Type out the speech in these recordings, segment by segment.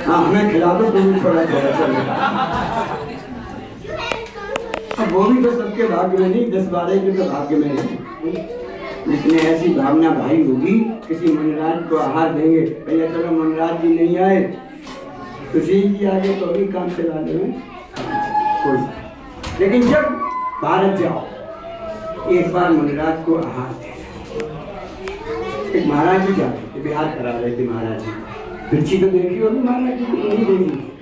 हाँ हमें खिला दो तुम थोड़ा थोड़ा। अब वो भी तो सबके भाग्य में नहीं, 10-12 के तो भाग्य में नहीं। जिसने ऐसी भावना भाई होगी, किसी मनराज को आहार देंगे, भैया चलो मनराज जी नहीं आए तो जी आगे तो भी काम चला देंगे कोई। लेकिन जब भारत जाओ एक बार मनराज को आहार दे। एक महाराज जी जाते थे, बिहार करा रहे थे महाराज जी, पिछी तो देखी होगी महाराज जी को, नहीं देखी।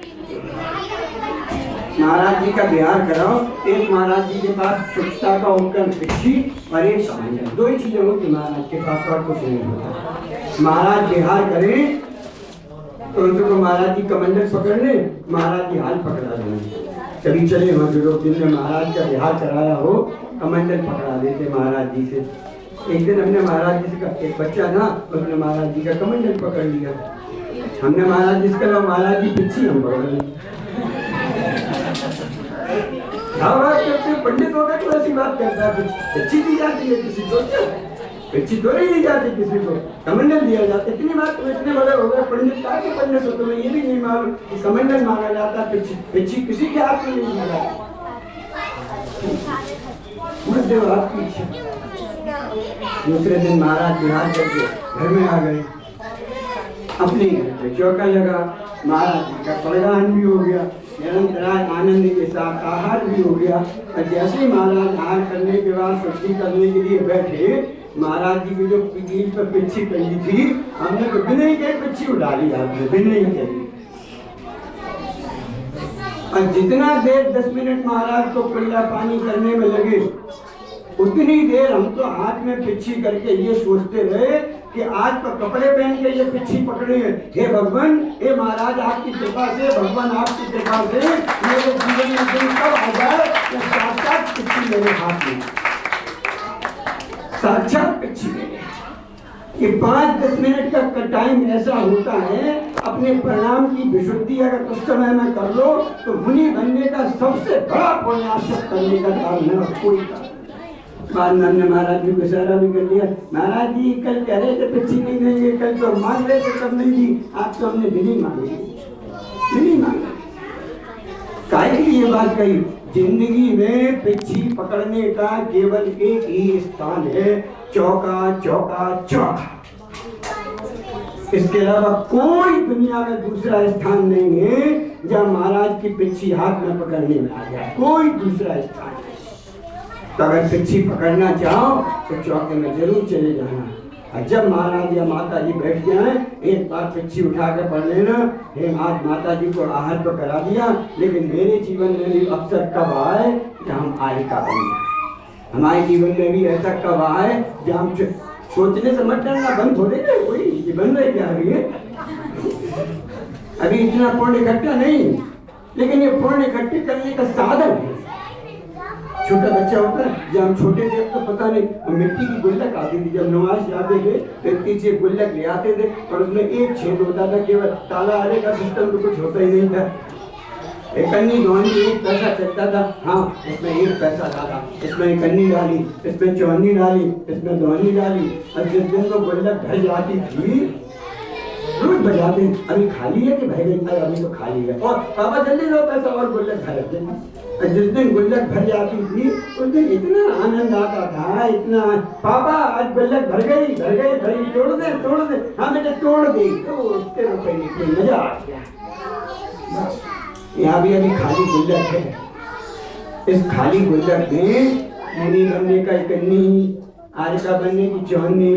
महाराज जी का बिहार कराओ, एक महाराज जी के पास स्वच्छता का उपकरण पिछी और एक कमांडर, दो ही चीजें होती महाराज के पास और कुछ नहीं होता। महाराज बिहार करें तो उनको महाराज जी कमंडल पकड़ ले, महाराज जी हाल पकड़ा देंगे। कभी चले हो जो लोग जिनने महाराज का बिहार कराया हो, कमंडल पकड़ा देते महाराज जी से। एक दिन हमने महाराज जी का एक बच्चा था, उसने महाराज जी का कमंडल पकड़ लिया। हमने महाराज जी से महाराज जी पिछी हम पकड़ लिए। पंडित होगा तो ऐसी बात करता है, पिछी दी जाती है किसी को, पिछी तो नहीं दी जाती किसी को, कमंडल दिया जाता है। इतनी बात तो इतने बड़े हो गए पंडित का कि पंडित हो, तुम्हें ये भी नहीं मालूम कि कमंडल मांगा जाता है, पिछी किसी के हाथ में नहीं मांगा। दूसरे दिन महाराज बिहार करके घर में आ गए, अपने घर पे चौका लगा, महाराज जी का प्रदान भी हो गया, निरंतर आनंद के साथ आहार भी हो गया। और जैसे ही महाराज आहार करने के बाद सब्जी करने के लिए बैठे, महाराज जी की जो पीठ पर पिछी पड़ी थी, हमने तो बिना ही के पिछी उठा ली, आपने बिना ही के। और जितना देर 10 मिनट महाराज को कुल्ला पानी करने में लगे, उतनी देर हम तो हाथ में पिछी करके ये सोचते रहे कि आज तो कपड़े पहन के ये पिछी पकड़े हैं। हे भगवान, हे महाराज आपकी कृपा से, भगवान आपकी कृपा से मेरे जीवन में दिन कब आ जाए कि साक्षात पिछी मेरे हाथ में, साक्षात पिछी मेरे। ये 5-10 मिनट का टाइम ऐसा होता है, अपने परिणाम की विशुद्धि अगर उस समय में कर लो तो मुनि बनने का सबसे बड़ा पुण्याशक करने का काम है कोई का। बाद में हमने महाराज जी को इशारा भी कर दिया, महाराज जी कल कह रहे थे पिछी नहीं देंगे, कल तो मांग रहे थे तब नहीं दी, आज तो हमने बिनी मांगी, बिनी मांगी। काहे की ये बात कही, जिंदगी में पिछी पकड़ने का केवल एक ही स्थान है, चौका चौका चौका। इसके अलावा कोई दुनिया में दूसरा स्थान नहीं है जहाँ महाराज की पिछी हाथ में पकड़ने में आ जाए, कोई दूसरा स्थान नहीं। तो अगर पिछी पकड़ना चाहो तो चौके में जरूर चले जाना। और जब महाराज या माता जी बैठ जाए, एक बार पिछी उठा कर पढ़ लेना, हे आज माता जी को आहार तो करा दिया, लेकिन मेरे जीवन में भी अवसर कब आए कि हम आयिका बन जाए। हमारे जीवन में भी ऐसा कब आए जब हम सोचने से मत डरना, बंद हो रहे कोई ये बन रहे क्या अभी अभी इतना पुण्य इकट्ठा नहीं, लेकिन ये पुण्य इकट्ठे करने का साधन है। छोटा बच्चा होता है, जब हम छोटे थे तो पता नहीं, मिट्टी की गुल्लक आती थी, जब नमाज जाते थे व्यक्ति से गुल्लक ले आते थे और उसमें एक छेद होता था, केवल ताला आने का सिस्टम तो कुछ होता ही नहीं था। एक अन्नी धोनी 1 पैसा चलता था, हाँ इसमें 1 पैसा डाला, इसमें कन्नी डाली, इसमें चौनी डाली, इसमें धोनी डाली। और जिस दिन तो गुल्लक भर जाती थी, रोज बजाते, अभी खाली है कि भाई अभी तो खाली है, और पापा जल्दी दो पैसा और गुल्लक भर देते। जिस दिन गुल्लक भर जाती थी उस दिन इतना आनंद आता था, इतना, पापा आज गुल्लक भर गई भरी, तोड़ दे, हाँ बेटे तोड़ दी, तो इतने रुपए निकले, मजा आ गया। यहाँ भी अभी खाली गुल्लक है, इस खाली गुल्लक में मुनि बनने का कन्नी, आरिका बनने की चौनी,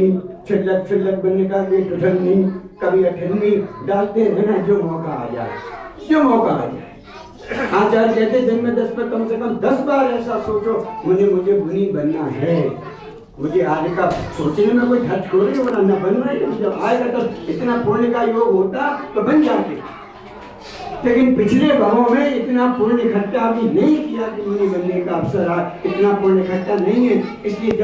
छुल्लक बनने का उठन्नी, कभी अठन्नी डालते रहना, जो मौका आ जाए। आचार्य कहते दिन में 10 पर कम से कम 10 बार ऐसा सोचो, मुझे मुनि बनना है, मुझे आरिका सोचने में कोई धर्म छोड़े वरना न बन रहा है। जब आएगा तब इतना पुण्य का योग होता तो बन जाते, लेकिन पिछले भावों में इतना पुण्य इकट्ठा भी नहीं किया कि मुनि बनने का अवसर आए, इतना पुण्य इकट्ठा नहीं है। इसलिए